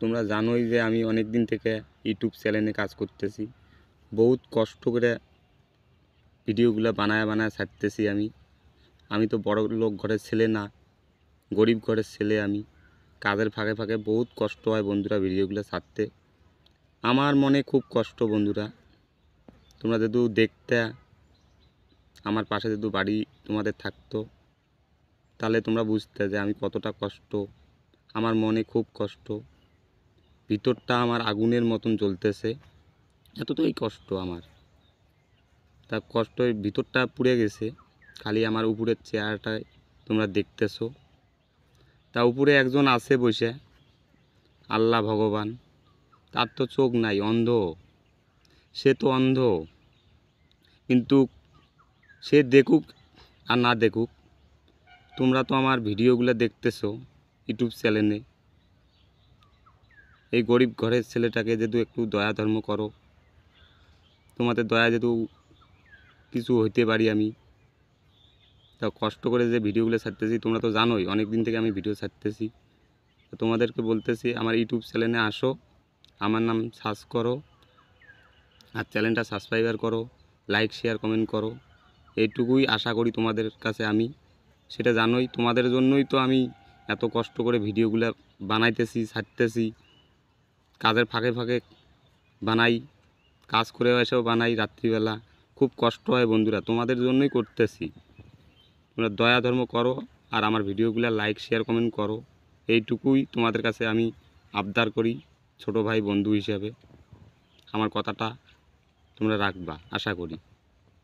তোমরা জানোই যে আমি অনেক দিন থেকে ইউটিউব চ্যানেলে কাজ করতেছি, বহুত কষ্ট করে ভিডিওগুলো বানায় ছাড়তেছি। আমি তো বড় লোক ঘরের ছেলে না, গরিব ঘরের ছেলে। আমি কাজের ফাঁকে ফাঁকে বহুত কষ্ট হয় বন্ধুরা ভিডিওগুলো ছাড়তে। আমার মনে খুব কষ্ট বন্ধুরা। তোমরা যদি দেখতে, আমার পাশে যদি বাড়ি তোমাদের থাকতো, তাহলে তোমরা বুঝতে যে আমি কতটা কষ্ট। আমার মনে খুব কষ্ট, ভিতরটা আমার আগুনের মতন জ্বলতেছে, এতটাই কষ্ট আমার। তা কষ্টের ভিতরটা পুড়ে গেছে। খালি আমার উপরের চেহারাটায় তোমরা দেখতেছো। তা উপরে একজন আছে বসে, আল্লাহ ভগবান, তার তো চোখ নাই, অন্ধ। সে তো অন্ধ, কিন্তু সে দেখুক আর না দেখুক, তোমরা তো আমার ভিডিওগুলো দেখতেছো ইউটিউব চ্যানেলে। এই গরিব ঘরের ছেলেটাকে যদি একটু দয়া ধর্ম করো, তোমাদের দয়া যদি কিছু হইতে পারি আমি, তা কষ্ট করে যে ভিডিওগুলো ছাড়তেছি, তোমরা তো জানোই অনেক দিন থেকে আমি ভিডিও ছাড়তেছি। তো তোমাদেরকে বলতেছি, আমার ইউটিউব চ্যানেলে আসো, আমার নাম সার্চ করো, আর চ্যানেলটা সাবস্ক্রাইবার করো, লাইক শেয়ার কমেন্ট করো। এইটুকুই আশা করি তোমাদের কাছে আমি। সেটা জানোই, তোমাদের জন্যই তো আমি এত কষ্ট করে ভিডিওগুলো বানাইতেছি, ছাড়তেছি। কাজের ফাঁকে ফাঁকে বানাই, কাজ করে এসেও বানাই রাত্রিবেলা। খুব কষ্ট হয় বন্ধুরা, তোমাদের জন্যই করতেছি। তোমরা দয়া ধর্ম করো আর আমার ভিডিওগুলো লাইক শেয়ার কমেন্ট করো। এইটুকুই তোমাদের কাছে আমি আবদার করি, ছোট ভাই বন্ধু হিসাবে। আমার কথাটা তোমরা রাখবা আশা করি।